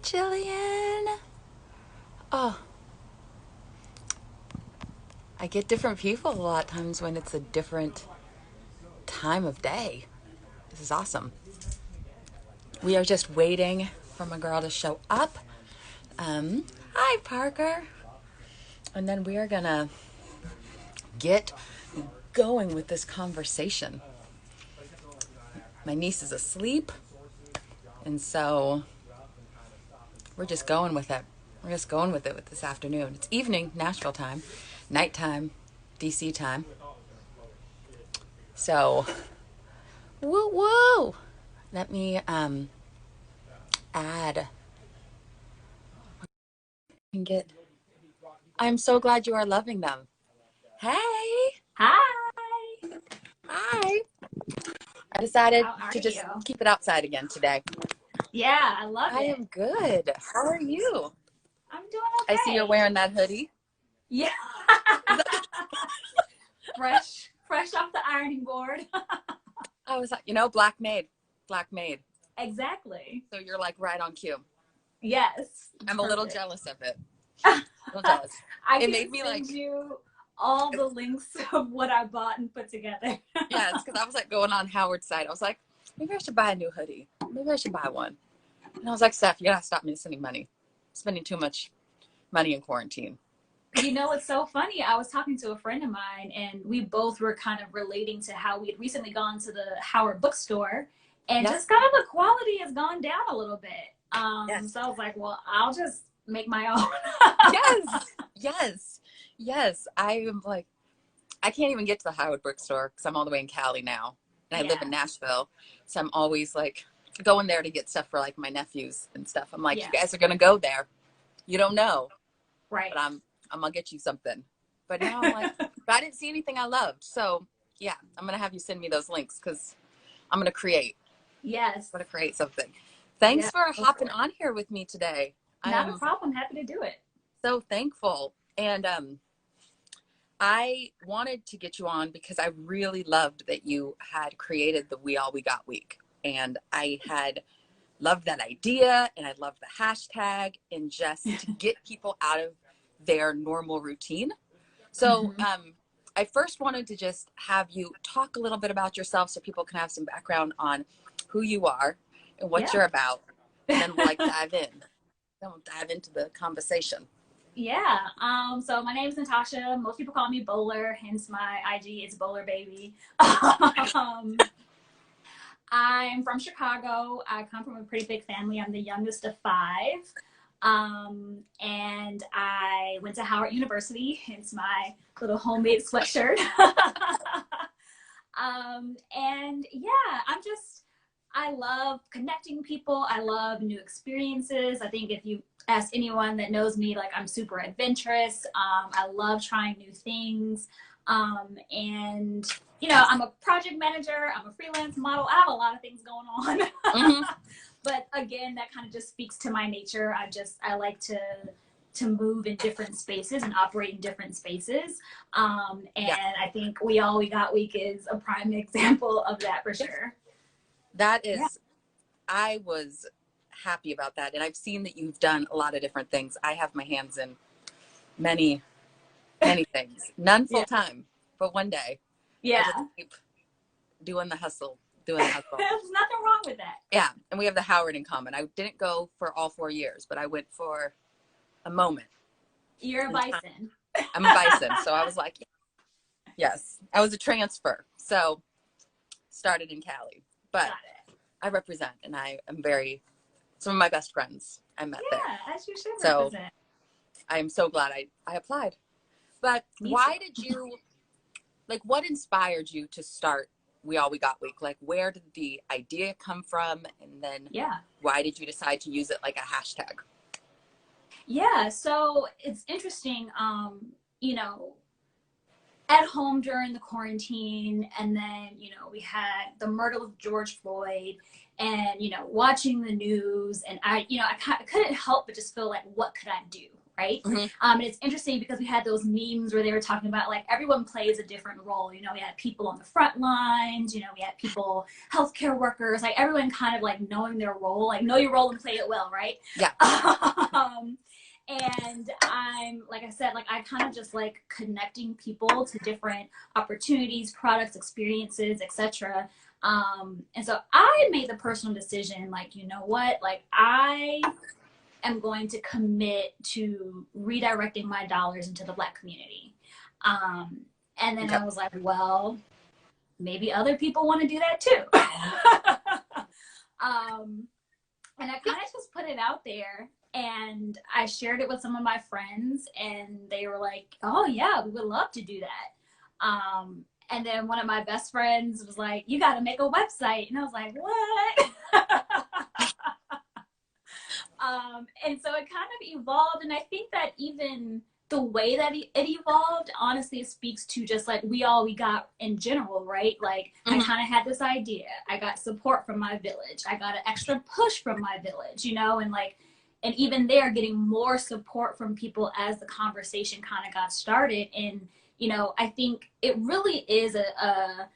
Jillian. Oh, I get different people a lot of times when it's a different time of day. This is awesome. We are just waiting for my girl to show up. Hi, Parker. And then we are going to get going with this conversation. My niece is asleep, and so we're just going with it. We're just going with it with this afternoon. It's evening, Nashville time, nighttime, DC time. So, woo woo. Let me add and get. I'm so glad you are loving them. Hey, Hi. hi. I decided How are to just you? keep it outside again today. Yeah, I love I it. am good. How are you? I'm doing I see you're okay. wearing that hoodie. Yeah. fresh off the ironing board. I was like, black made. Exactly. So you're like right on cue. Yes. I'm a little Perfect. jealous of it. A little jealous. I It can made me send like, you all the links of what I bought and put together. yeah, it's because I was like going on Howard's side. I was like, maybe I should buy a new hoodie. Maybe I should buy one. And I was like, Steph, you gotta stop me sending money. Spending too much money in quarantine. You know, it's so funny. I was talking to a friend of mine, and we both were kind of relating to how we had recently gone to the Howard bookstore, and Yep. just kind of the quality has gone down a little bit. Yes. So I was like, well, I'll just make my own. Yes. Yes. Yes. I am like, I can't even get to the Howard bookstore because I'm all the way in Cali now. And I live in Yeah, Nashville. So I'm always like going there to get stuff for like my nephews and stuff. I'm like, you yeah, guys are gonna go there. You don't know. right. But I'm gonna get you something. But now I'm like, but I didn't see anything I loved. So yeah, I'm gonna have you send me those links because I'm gonna create. Yes, I'm gonna create something. Thanks yeah, for go for hopping it. on here with me today. I Not a am problem. Happy to do it. so thankful. And I wanted to get you on because I really loved that you had created the We All We Got week. And I had loved that idea and I loved the hashtag and just to get people out of their normal routine. So Hmm. I first wanted to just have you talk a little bit about yourself so people can have some background on who you are and what Yeah. you're about. And then we'll like dive in. Then we'll dive into the conversation. Yeah. So my name is Natasha. Most people call me Boler, hence my IG is Boler Baby. I'm from Chicago. I come from a pretty big family. I'm the youngest of five. And I went to Howard University, hence my little homemade sweatshirt. And yeah, I love connecting people. I love new experiences. I think if you ask anyone that knows me, like I'm super adventurous. I love trying new things. And I'm a project manager. I'm a freelance model. I have a lot of things going on. Mm-hmm. But again, that kind of just speaks to my nature. I like to move in different spaces and operate in different spaces. Yeah, And I think We Got Week is a prime example of that for sure. that Yeah. is, I was happy about that. And I've seen that you've done a lot of different things. I have my hands in many, many things. None Yeah. full time, but one day I just Yeah. keep doing the hustle, doing the hustle. There's nothing wrong with that. Yeah. And we have the Howard in common. I didn't go for all 4 years, but I went for a moment You're a in time. bison. I'm a bison. So I was like, yes, I was a transfer. So started in Cali, but Got it. I represent and I am some of my best friends I met there. Yeah, as you should So represent. I am so glad I applied. But Me too. why did you, like, what inspired you to start We All We Got Week? Like, where did the idea come from? And then Yeah. why did you decide to use it like a hashtag? Yeah. So it's interesting. You know, at home during the quarantine, and then we had the murder of George Floyd, and watching the news, and I couldn't help but just feel like, what could I do? right? Mm-hmm. And it's interesting because we had those memes where they were talking about like everyone plays a different role. You know, we had people on the front lines, you know, we had people, healthcare workers, like everyone kind of like knowing their role, like know your role and play it well, right? Yeah. And I'm, like I said, like I kind of just like connecting people to different opportunities, products, experiences, etc. And so I made the personal decision, like, you know what, like I am going to commit to redirecting my dollars into the Black community. And then Okay. I was like, well, maybe other people want to do that too. And I kind of just put it out there, and I shared it with some of my friends, and they were like, oh yeah, we would love to do that. And then one of my best friends was like, you got to make a website. And I was like, what? And so it kind of evolved. And I think that even the way that it evolved, honestly, speaks to just like we got in general, right? Like I kind of had this idea. I got support from my village. I got an extra push from my village, you know, and like, and even there getting more support from people as the conversation kind of got started. And, you know, I think it really is a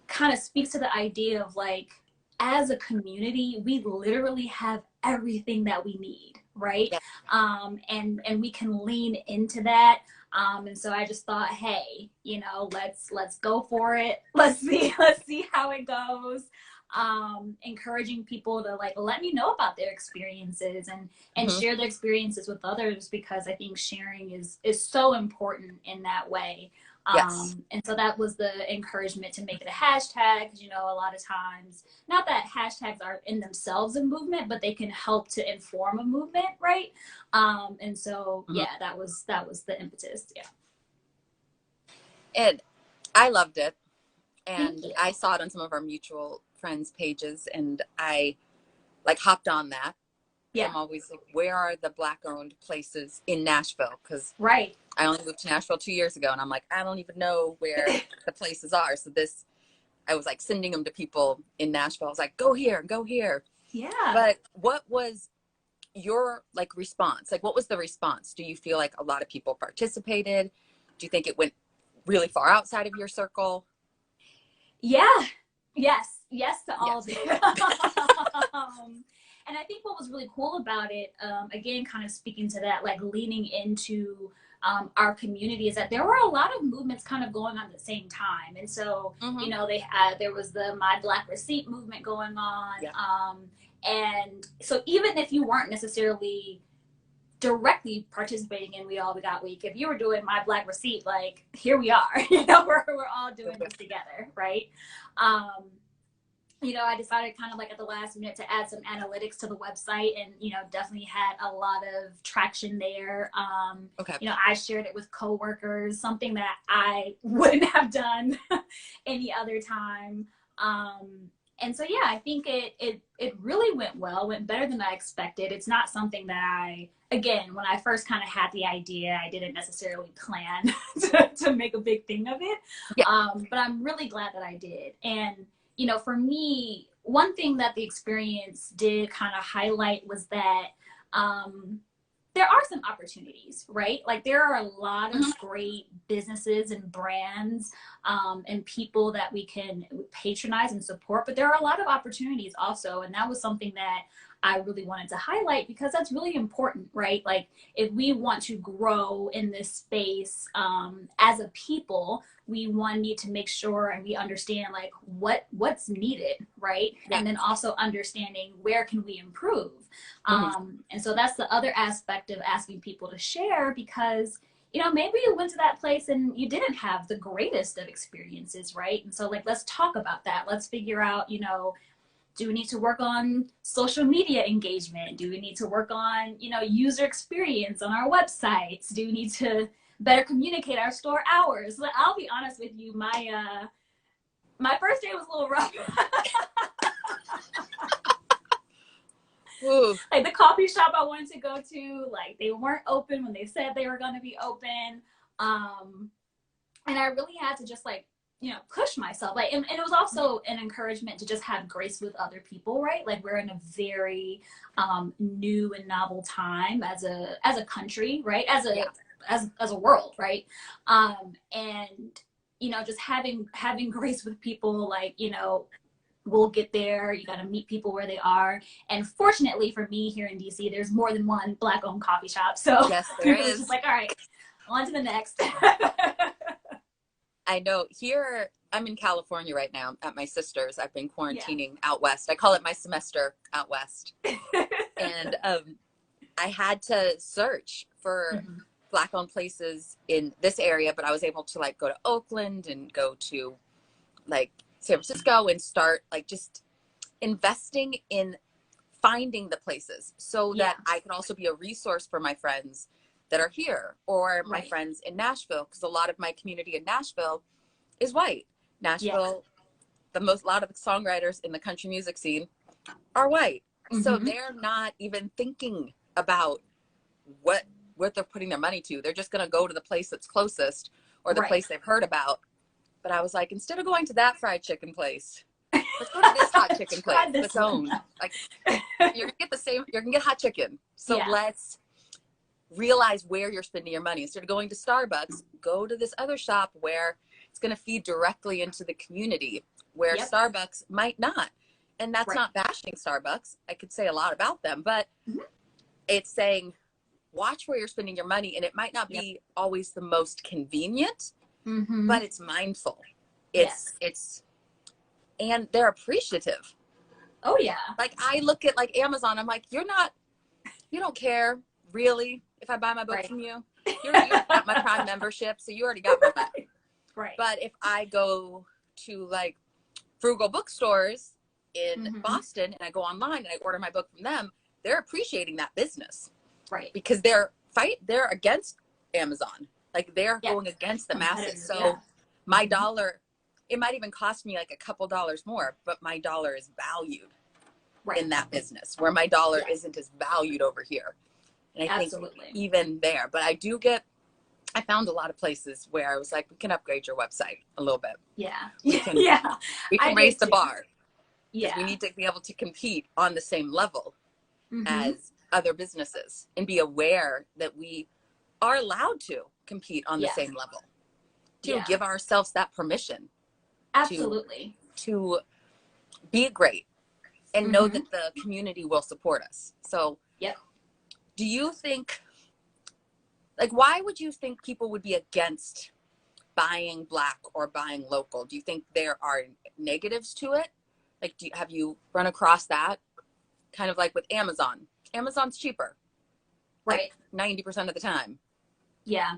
kind of speaks to the idea of like, as a community, we literally have everything that we need, right? Yeah. And we can lean into that. And so I just thought, hey, you know, let's go for it. Let's see how it goes. Encouraging people to like let me know about their experiences and share their experiences with others, because I think sharing is so important in that way. Yes. And so that was the encouragement to make it a hashtag, because, you know, a lot of times, not that hashtags are in themselves a movement, but they can help to inform a movement, right? And so, yeah, that was the impetus. Yeah. And I loved it. And I saw it on some of our mutual friends' pages, and I like hopped on that. Yeah. I'm always like, where are the Black-owned places in Nashville? Because right. I only moved to Nashville 2 years ago, and I'm like, I don't even know where the places are. So I was like sending them to people in Nashville. I was like, go here, go here. Yeah. But what was your like response? Like, what was the response? Do you feel like a lot of people participated? Do you think it went really far outside of your circle? Yeah. Yes to all of it. And I think what was really cool about it, again, kind of speaking to that, like leaning into our community, is that there were a lot of movements kind of going on at the same time. And so, you know, there was the My Black Receipt movement going on. Yeah. And so even if you weren't necessarily directly participating in We Got Week, if you were doing My Black Receipt, like here we are, you know, we're all doing this together, right? You know, I decided kind of like at the last minute to add some analytics to the website, and, you know, definitely had a lot of traction there. You know, I shared it with coworkers, something that I wouldn't have done any other time. And so, yeah, I think it really went well, went better than I expected. It's not something that again, when I first kind of had the idea, I didn't necessarily plan to make a big thing of it. Yeah. But I'm really glad that I did. And, you know, for me, one thing that the experience did kind of highlight was that there are some opportunities, right? Like there are a lot of great businesses and brands and people that we can patronize and support, but there are a lot of opportunities also. And that was something that I really wanted to highlight, because that's really important, right? Like if we want to grow in this space as a people, we need to make sure and we understand like what's needed, right? Yeah. And then also understanding where can we improve. And so that's the other aspect of asking people to share, because, you know, maybe you went to that place and you didn't have the greatest of experiences, right? And so like, let's talk about that. Let's figure out, you know, do we need to work on social media engagement? Do we need to work on, you know, user experience on our websites? Do we need to better communicate our store hours? But I'll be honest with you, my first day was a little rough. Like the coffee shop I wanted to go to, like they weren't open when they said they were going to be open. And I really had to just like push myself. Like, and it was also an encouragement to just have grace with other people, right? Like, we're in a very new and novel time as a country, right? As a world, right? And just having grace with people, like, we'll get there. You got to meet people where they are. And fortunately for me here in DC, there's more than one Black-owned coffee shop. So yes, there it was is. just like, all right, on to the next. I know here, I'm in California right now at my sister's. I've been quarantining out west. I call it my semester out west. And I had to search for Black-owned places in this area, but I was able to like go to Oakland and go to like San Francisco and start like just investing in finding the places so that I could also be a resource for my friends that are here or my friends in Nashville, because a lot of my community in Nashville is white. Nashville, a lot of the songwriters in the country music scene are white. So they're not even thinking about what they're putting their money to. They're just going to go to the place that's closest or the place they've heard about. But I was like, instead of going to that fried chicken place, let's go to this hot chicken place that's owned. Like, you're gonna get the same. You're gonna get hot chicken. So let's realize where you're spending your money. Instead of going to Starbucks, go to this other shop where it's gonna feed directly into the community, where Starbucks might not. And that's not bashing Starbucks. I could say a lot about them, but it's saying, watch where you're spending your money, and it might not be always the most convenient, but it's mindful. It's and they're appreciative. Oh yeah. Like, I look at like Amazon, I'm like, you don't care really if I buy my book from you. You got my Prime membership, so you already got my money. But if I go to like frugal bookstores in Boston and I go online and I order my book from them, they're appreciating that business. Because they're against Amazon. Like, they're going against the masses. So my dollar, it might even cost me like a couple dollars more, but my dollar is valued in that business, where my dollar isn't as valued over here. And I think even there, but I found a lot of places where I was like, we can upgrade your website a little bit. We can raise the bar. We need to be able to compete on the same level as other businesses, and be aware that we are allowed to compete on the same level, to give ourselves that permission to be great and know that the community will support us. So do you think, like, why would you think people would be against buying Black or buying local? Do you think there are negatives to it? Like, have you run across that? Kind of like with Amazon. Amazon's cheaper. Like 90% of the time. Yeah.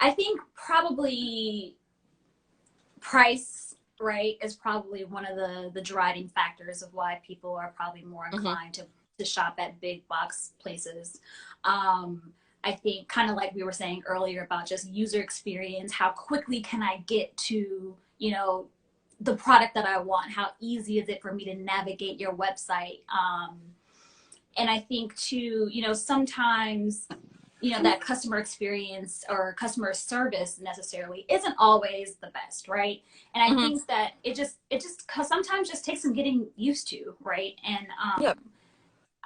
I think probably price, is probably one of the driving factors of why people are probably more inclined to shop at big box places. I think, kind of like we were saying earlier about just user experience, how quickly can I get to, the product that I want? How easy is it for me to navigate your website? And I think too, sometimes, that customer experience or customer service necessarily isn't always the best, right? And I think that it just sometimes just takes some getting used to, right? And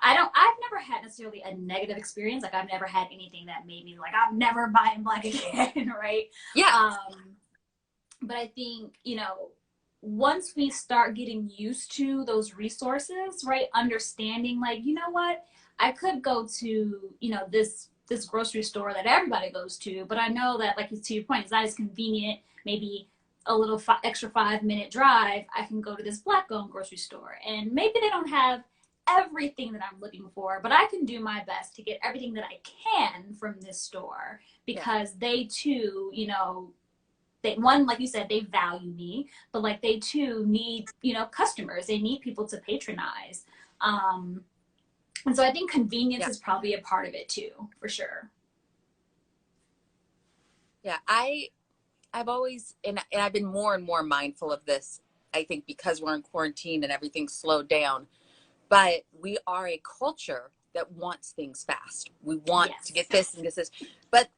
I've never had necessarily a negative experience. Like, I've never had anything that made me like, I'm never buying Black again, right? But I think, once we start getting used to those resources, right? Understanding, like, you know what? I could go to, this grocery store that everybody goes to, but I know that, like, to your point, it's not as convenient. Maybe a little extra 5-minute drive, I can go to this Black-owned grocery store, and maybe they don't have everything that I'm looking for, but I can do my best to get everything that I can from this store, because they too, one, like you said, they value me, but like, they too need, customers. They need people to patronize. And so I think convenience is probably a part of it too, for sure. Yeah, I've always, and I've been more and more mindful of this, I think, because we're in quarantine and everything's slowed down. But we are a culture that wants things fast. We want to get this and this. But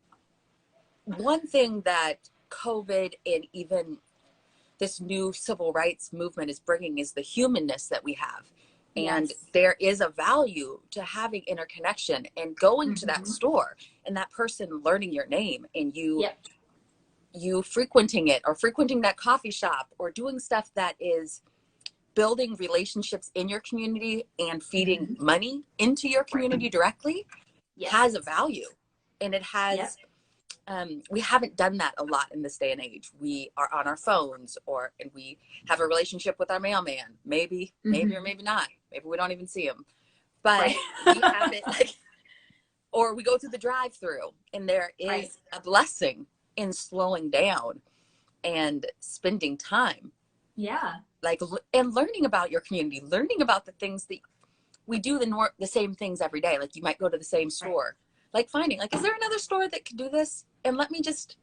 one thing that COVID and even this new civil rights movement is bringing is the humanness that we have. And Yes. there is a value to having interconnection and going to that store and that person learning your name and Yep. you frequenting it or frequenting that coffee shop or doing stuff that is building relationships in your community and feeding money into your community directly has a value. And it has, we haven't done that a lot in this day and age. We are on our phones and we have a relationship with our mailman. Maybe or maybe not. Maybe we don't even see him. But we have it like, or we go through the drive-through and there is a blessing in slowing down and spending time. Yeah. Like, and learning about your community, learning about the things that we do the same things every day. Like you might go to the same store, like finding like, is there another store that can do this? And let me just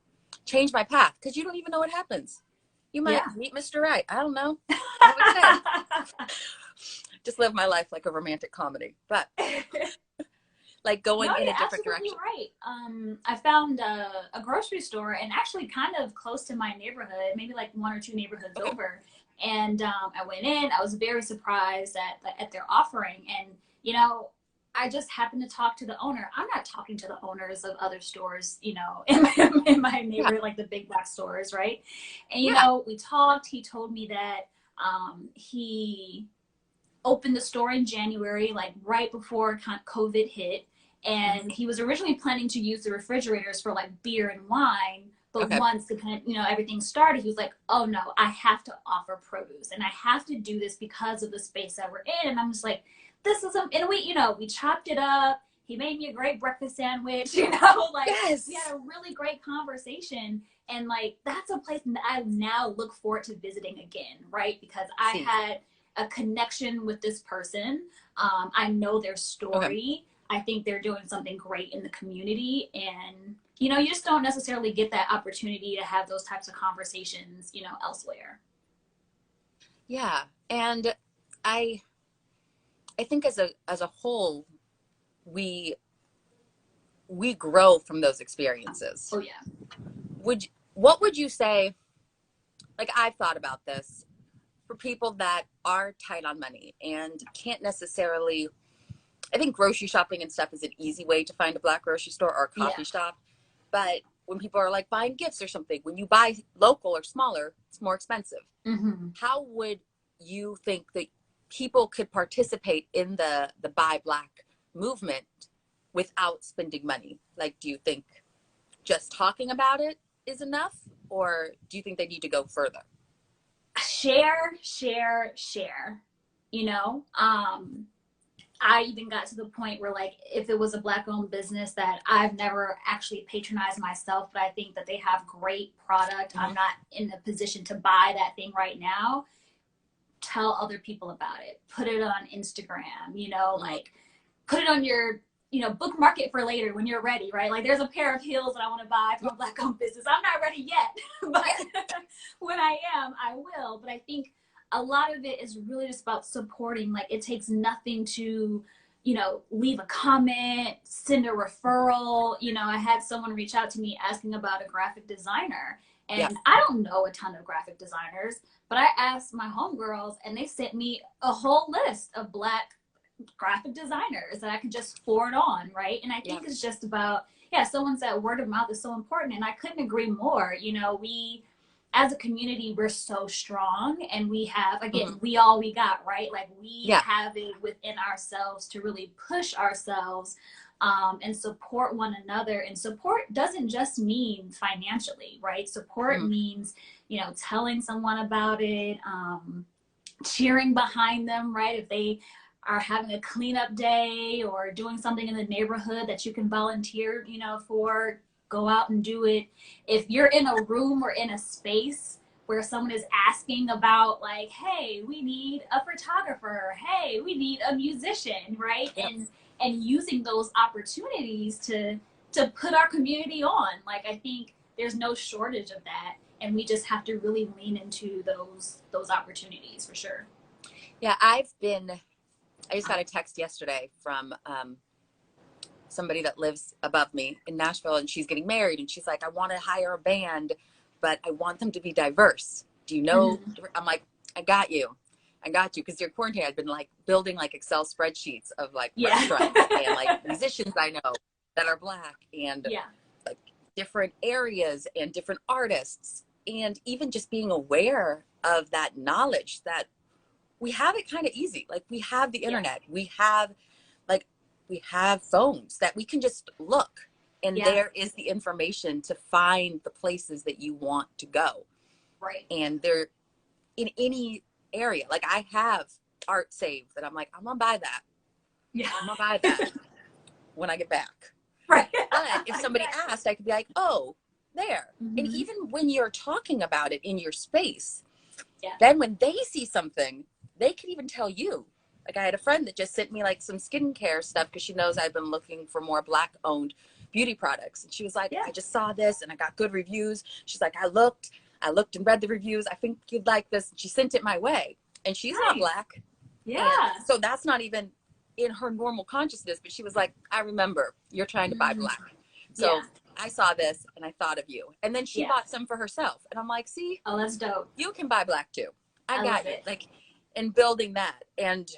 change my path. Cause you don't even know what happens. You might meet Mr. Right. I don't know. Just live my life like a romantic comedy, but like going in a different direction. Right. I found a grocery store and actually kind of close to my neighborhood, maybe like 1 or 2 neighborhoods over. And I went in. I was very surprised at their offering. And, you know, I just happened to talk to the owner. I'm not talking to the owners of other stores, you know, in my neighborhood, like the big box stores, right? And, you know, we talked. He told me that he opened the store in January, like right before COVID hit. And he was originally planning to use the refrigerators for like beer and wine. But once the you know, everything started, he was like, oh no, I have to offer produce and I have to do this because of the space that we're in. And I'm just like, this is, and we, you know, we chopped it up. He made me a great breakfast sandwich, you know, like we had a really great conversation. And like, that's a place that I now look forward to visiting again, right? Because I had a connection with this person. I know their story. I think they're doing something great in the community. And, you know, you just don't necessarily get that opportunity to have those types of conversations, you know, elsewhere. Yeah. And I think as a whole, we grow from those experiences. Oh yeah. What would you say, like I've thought about this, for people that are tight on money and can't necessarily, I think grocery shopping and stuff is an easy way to find a Black grocery store or a coffee shop. But when people are like buying gifts or something, when you buy local or smaller, it's more expensive. How would you think that people could participate in the Buy Black movement without spending money? Like, do you think just talking about it is enough? Or do you think they need to go further? Share. You know, I even got to the point where, like, if it was a Black-owned business that I've never actually patronized myself, but I think that they have great product, I'm not in a position to buy that thing right now, tell other people about it. Put it on Instagram, you know, like, put it on your, you know, bookmark it for later when you're ready, right? Like, there's a pair of heels that I want to buy from a Black-owned business. I'm not ready yet, but when I am, I will. But I think a lot of it is really just about supporting. Like, it takes nothing to, you know, leave a comment, send a referral. You know, I had someone reach out to me asking about a graphic designer. And I don't know a ton of graphic designers, but I asked my homegirls and they sent me a whole list of Black graphic designers that I could just forward on, right? And I think it's just about, someone said word of mouth is so important. And I couldn't agree more. You know, we, as a community, we're so strong and we have, again, we all we got, right? Like we have it within ourselves to really push ourselves and support one another. And support doesn't just mean financially, right? Support means, you know, telling someone about it, cheering behind them, right? If they are having a cleanup day or doing something in the neighborhood that you can volunteer, you know, for, go out and do it. If you're in a room or in a space where someone is asking about, like, hey, we need a photographer, hey, we need a musician, right? And using those opportunities to put our community on. Like, I think there's no shortage of that, and we just have to really lean into those opportunities for sure. Yeah, I just got a text yesterday from somebody that lives above me in Nashville, and she's getting married, and she's like, I want to hire a band, but I want them to be diverse. Do you know? I'm like, I got you. I got you. Because your quarantine, I've been like building like Excel spreadsheets of like restaurants and like musicians I know that are Black and like different areas and different artists. And even just being aware of that knowledge that we have it kind of easy. Like we have the internet, we have phones that we can just look, and there is the information to find the places that you want to go. Right. And they're in any area. Like I have art saved that I'm like, I'm gonna buy that. Yeah. I'm gonna buy that when I get back. Right. But if somebody asked, I could be like, oh, there. And even when you're talking about it in your space, then when they see something, they can even tell you. Like I had a friend that just sent me like some skincare stuff because she knows I've been looking for more Black owned beauty products. And she was like, I just saw this and I got good reviews. She's like, I looked and read the reviews. I think you'd like this. And she sent it my way. And she's not Black. Yeah. And so that's not even in her normal consciousness. But she was like, I remember you're trying to buy Black. So I saw this and I thought of you. And then she bought some for herself. And I'm like, see? Oh, that's dope. You can buy Black too. I got it. Like, and building that. And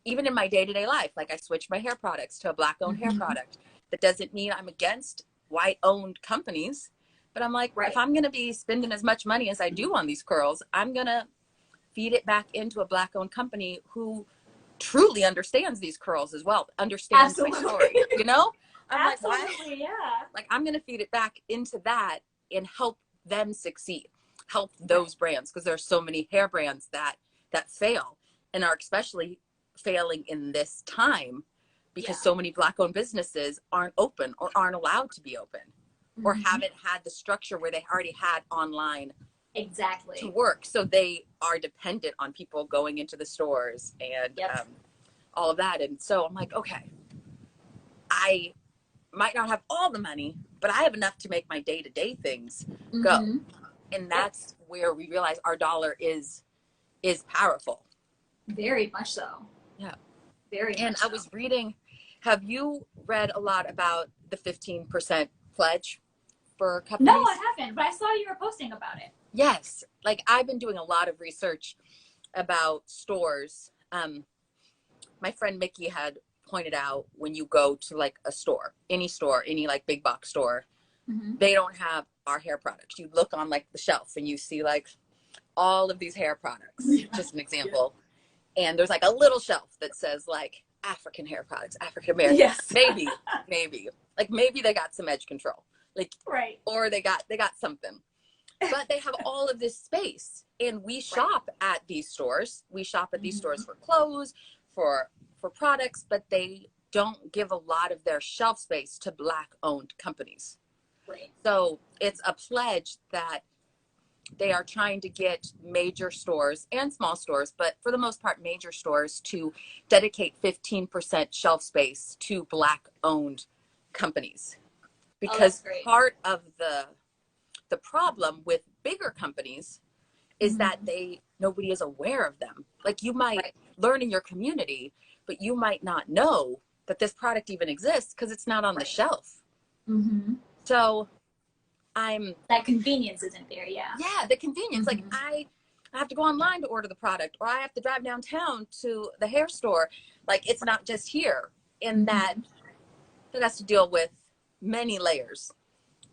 even in my day-to-day life, like I switched my hair products to a Black-owned hair product. That doesn't mean I'm against white-owned companies. But I'm like, if I'm going to be spending as much money as I do on these curls, I'm going to feed it back into a Black-owned company who truly understands these curls as well, understands my story, you know? I'm like, why? Like, I'm going to feed it back into that and help them succeed, help those brands, because there are so many hair brands that fail and are especially failing in this time because so many Black-owned businesses aren't open or aren't allowed to be open. Or haven't had the structure where they already had online to work. So they are dependent on people going into the stores and all of that. And so I'm like, okay, I might not have all the money, but I have enough to make my day-to-day things go. And that's where we realize our dollar is powerful. Very much so. Yeah. Very and much I was reading, have you read a lot about the 15% pledge for companies? No, I haven't, but I saw you were posting about it. Yes. Like I've been doing a lot of research about stores. My friend Mickey had pointed out when you go to like a store, any like big box store, they don't have our hair products. You look on like the shelf and you see like all of these hair products, just an example. And there's like a little shelf that says like African hair products, African American. Yes. Maybe. Like maybe they got some edge control. Like, or they got something, but they have all of this space, and we shop at these stores. We shop at these stores for clothes, for products, but they don't give a lot of their shelf space to Black-owned companies. So it's a pledge that they are trying to get major stores and small stores, but for the most part, major stores to dedicate 15% shelf space to Black-owned companies. Because part of the problem with bigger companies is that nobody is aware of them. Like you might learn in your community, but you might not know that this product even exists because it's not on the shelf. So that convenience isn't there. Yeah, the convenience. Like I have to go online to order the product, or I have to drive downtown to the hair store. Like it's not just here. And that has to deal with many layers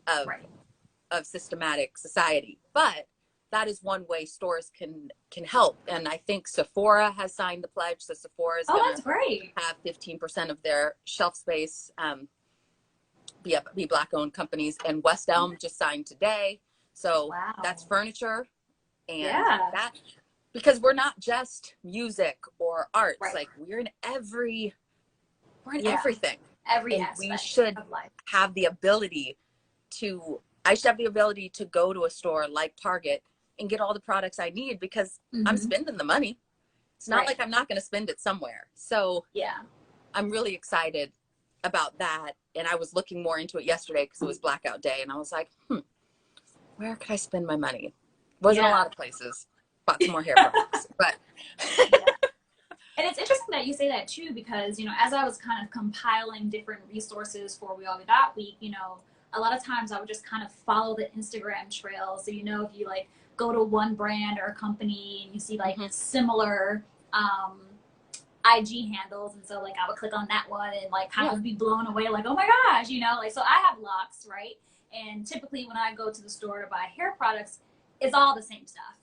of systematic society, but that is one way stores can help. And I think Sephora has signed the pledge, so Sephora is going to have 15% of their shelf space be Black-owned companies, and West Elm just signed today. So that's furniture, and that, because we're not just music or arts, like we're in everything. Every and aspect we should of life. have the ability I should have the ability to go to a store like Target and get all the products I need because I'm spending the money. It's not like I'm not going to spend it somewhere. So I'm really excited about that. And I was looking more into it yesterday because it was blackout day. And I was like, where could I spend my money? Wasn't a lot of places. Bought some more hair products. But And it's interesting that you say that too, because, you know, as I was kind of compiling different resources for We All Be That Week, you know, a lot of times I would just kind of follow the Instagram trail. So, you know, if you like go to one brand or a company and you see like similar IG handles, and so like I would click on that one and like kind of be blown away, like, oh my gosh, you know, like, so I have locks, right? And typically when I go to the store to buy hair products, it's all the same stuff.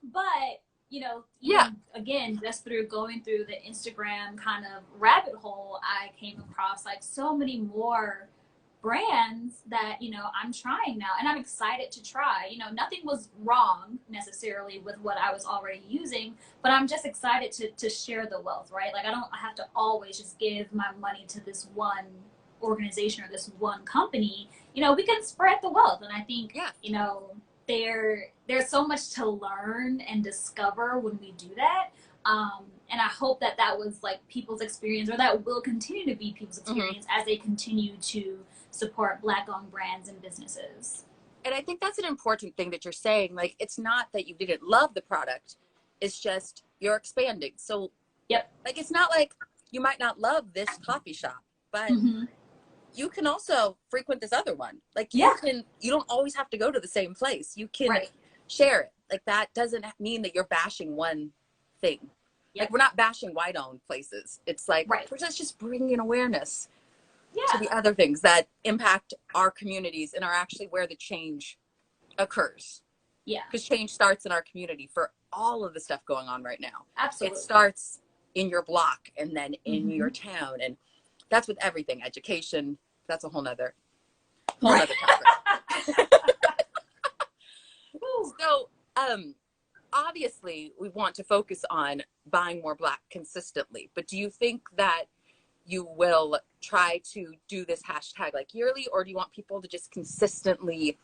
But you know, even, again, just through going through the Instagram kind of rabbit hole, I came across like so many more brands that, you know, I'm trying now, and I'm excited to try. You know, nothing was wrong necessarily with what I was already using, but I'm just excited to share the wealth, right? Like I don't have to always just give my money to this one organization or this one company. You know, we can spread the wealth. And I think, you know, there's so much to learn and discover when we do that. And I hope that that was like people's experience, or that will continue to be people's experience as they continue to support Black-owned brands and businesses. And I think that's an important thing that you're saying. Like, it's not that you didn't love the product. It's just you're expanding. So, like, it's not like you might not love this coffee shop, but you can also frequent this other one. Like, you don't always have to go to the same place. You can share it. Like, that doesn't mean that you're bashing one thing. Like, we're not bashing white-owned places. It's like, we're just bringing awareness to the other things that impact our communities and are actually where the change occurs. Because change starts in our community for all of the stuff going on right now. Absolutely. It starts in your block and then in your town. And that's with everything. Education, that's a whole nother topic. So, obviously, we want to focus on buying more Black consistently. But do you think that you will try to do this hashtag like yearly, or do you want people to just consistently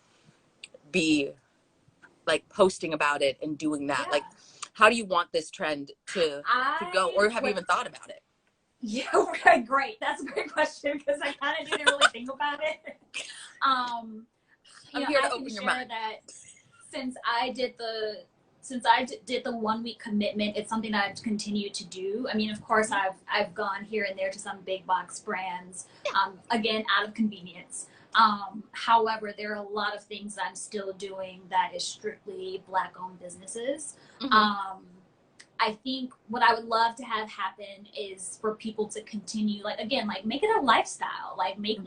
be like posting about it and doing that? Like, how do you want this trend to go, or have you even thought about it? Yeah, great. That's a great question, because I kind of didn't really think about it. I'm here to open your mind. That since I did the 1 week commitment, it's something that I've continued to do. I mean, of course, I've gone here and there to some big box brands, again, out of convenience. However, there are a lot of things that I'm still doing that is strictly Black-owned businesses. I think what I would love to have happen is for people to continue, like, again, like, make it a lifestyle, like make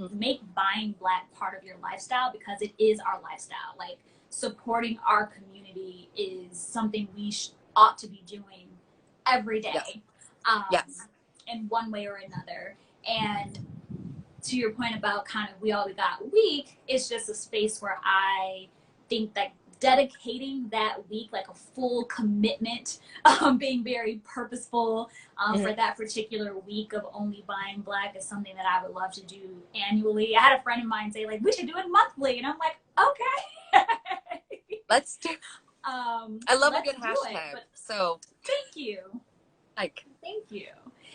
buying Black part of your lifestyle, because it is our lifestyle. Like, supporting our community is something we ought to be doing every day, in one way or another. And to your point about kind of we all got week, it's just a space where I think that dedicating that week, like a full commitment, being very purposeful for that particular week of only buying Black, is something that I would love to do annually. I had a friend of mine say, like, we should do it monthly, and I'm like, okay. Let's do. I love a good hashtag. So thank you. Like, thank you.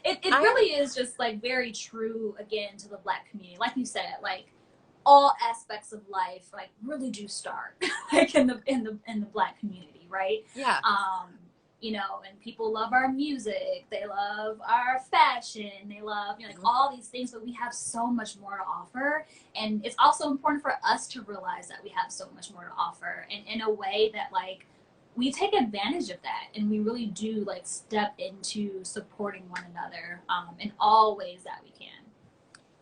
It really is just like very true, again, to the Black community. Like you said, like, all aspects of life like really do start like in the Black community, right? You know, and people love our music, they love our fashion, they love, you know, like all these things, but we have so much more to offer. And it's also important for us to realize that we have so much more to offer, and in a way that, like, we take advantage of that, and we really do, like, step into supporting one another in all ways that we can.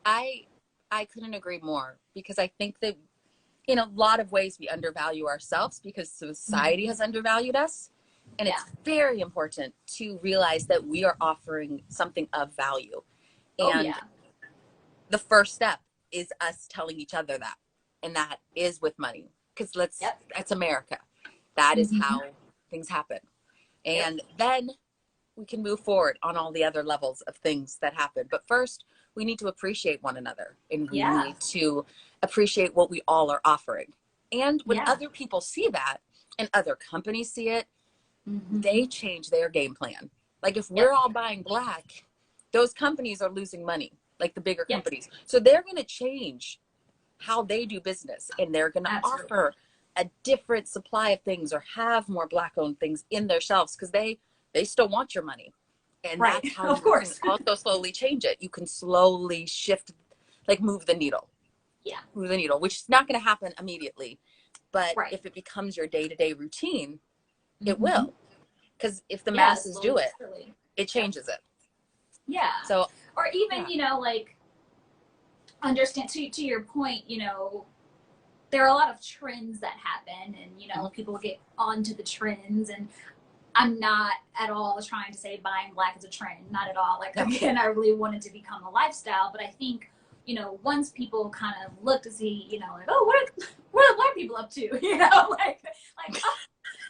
I couldn't agree more, because I think that in a lot of ways we undervalue ourselves because society has undervalued us. And it's very important to realize that we are offering something of value. And the first step is us telling each other that. And that is with money. Because that's America. That is how things happen. And then we can move forward on all the other levels of things that happen. But first, we need to appreciate one another. And we need to appreciate what we all are offering. And when other people see that, and other companies see it, they change their game plan. Like, if we're all buying Black, those companies are losing money, like the bigger companies. So they're going to change how they do business, and they're going to offer a different supply of things, or have more Black-owned things in their shelves, because they still want your money. And that's how you can also slowly change it. You can slowly shift, like, move the needle. Yeah. move the needle, which is not going to happen immediately. But Right. if it becomes your day-to-day routine, it Mm-hmm. will. Because if the Yeah, masses do slowly it, but surely. it Yep. changes it. Yeah. So, Or even, yeah. you know, like understand to your point, you know, there are a lot of trends that happen and, you know, Mm-hmm. people get onto the trends and I'm not at all trying to say buying black is a trend, not at all. Like No. again, I really wanted to become a lifestyle, but I think, you know, once people kind of look to see, you know, like, oh, what are black people up to? You know, like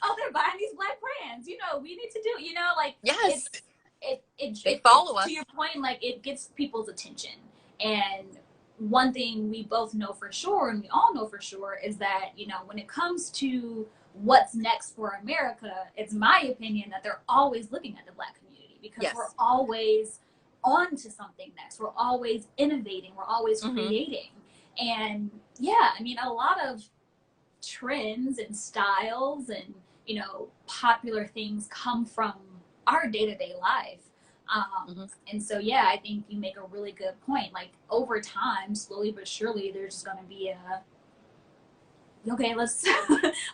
oh, they're buying these black brands. You know, we need to do, you know, like Yes. it's They follow to us. your point, like it gets people's attention. And one thing we both know for sure, and we all know for sure, is that, you know, when it comes to what's next for America, it's my opinion that they're always looking at the black community because we're Yes. always on to something next. We're always innovating. We're always Mm-hmm. creating. And yeah, I mean, a lot of trends and styles and, you know, popular things come from our day-to-day life. Mm-hmm. And so yeah, I think you make a really good point. Like over time, slowly but surely, there's just going to be a okay, let's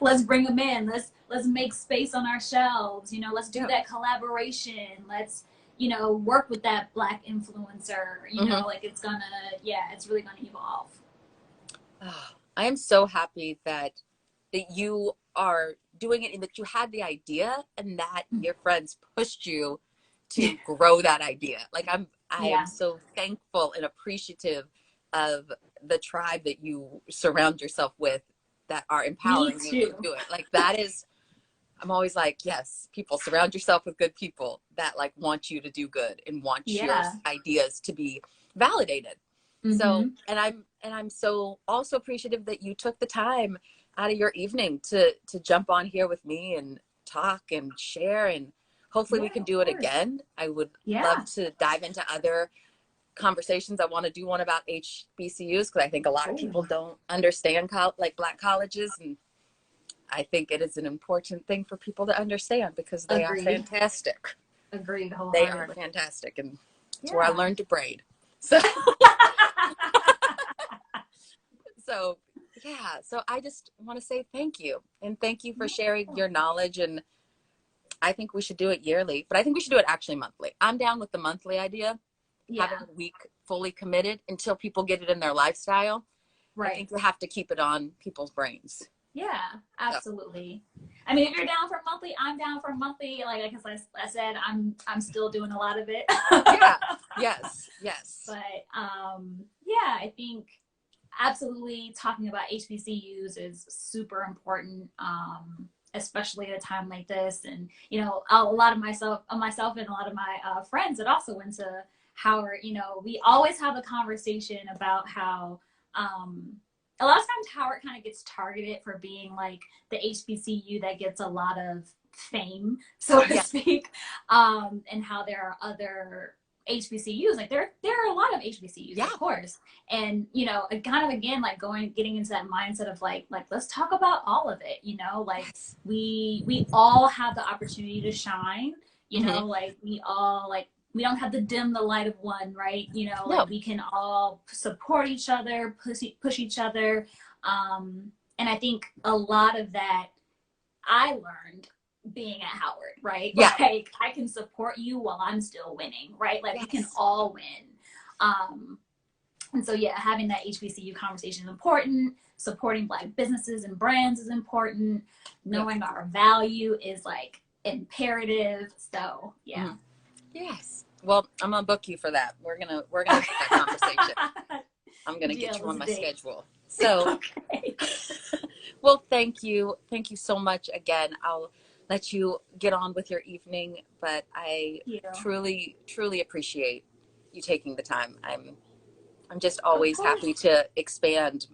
let's bring them in. Let's make space on our shelves. You know, let's do Yeah. that collaboration. Let's, you know, work with that black influencer. You Mm-hmm. know, like it's gonna, yeah, it's really gonna evolve. Oh, I am so happy that you are doing it and that you had the idea and that your friends pushed you to grow that idea. Like I am Yeah, so thankful and appreciative of the tribe that you surround yourself with that are me empowering you to too. do it. Like that is, I'm always like, yes, people, surround yourself with good people that like want you to do good and want your Yeah. ideas to be validated. So, Mm-hmm. and I'm so also appreciative that you took the time out of your evening to jump on here with me and talk and share, and hopefully we Yeah, can of do it course. again. I would love Yeah. to dive into other conversations. I want to do one about HBCUs because I think a lot of Oh, people don't understand like black colleges, and I think it is an important thing for people to understand because they are agreed. fantastic. Agreed They are wholeheartedly. fantastic, and it's where I Yeah. learned to braid. So, so yeah. So I just want to say thank you, and thank you for sharing your knowledge. And I think we should do it yearly, but I think we should do it actually monthly. I'm down with the monthly idea, having Yeah. a week fully committed until people get it in their lifestyle. I Right. think you have to keep it on people's brains. Yeah, So, absolutely. I mean, if you're down for monthly, I'm down for monthly. Like I guess I said, I'm still doing a lot of it. yeah. Yes. Yes. But yeah, I think absolutely talking about HBCUs is super important, especially at a time like this. And you know, a lot of myself and a lot of my friends that also went to Howard, you know, we always have a conversation about how a lot of times Howard kind of gets targeted for being like the HBCU that gets a lot of fame, so to Yeah. speak, and how there are other HBCUs. Like there are a lot of HBCUs, Yeah. of course, and you know, kind of again like getting into that mindset of like let's talk about all of it. You know, like Yes. we all have the opportunity to shine. You Mm-hmm. know, like we all like we don't have to dim the light of one, right? You know, No. like we can all support each other, push each other. And I think a lot of that I learned being at Howard, right? Yeah. Like I can support you while I'm still winning, right? Like we can Yes. all win. And so yeah, having that HBCU conversation is important. Supporting Black businesses and brands is important. Yes. Knowing our value is like imperative. So yeah. Mm-hmm. Yes. Well, I'm gonna book you for that. We're gonna have that conversation. I'm gonna get you on my schedule. So, Okay. well, thank you. Thank you so much again. I'll let you get on with your evening, but I You. truly, truly appreciate you taking the time. I'm just Of always course. happy to expand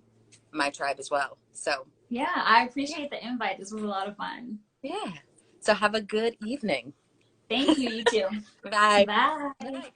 my tribe as well. So, Yeah, I yeah. appreciate the invite. This was a lot of fun. Yeah. So have a good evening. Thank you. You too. Bye. Bye. Bye.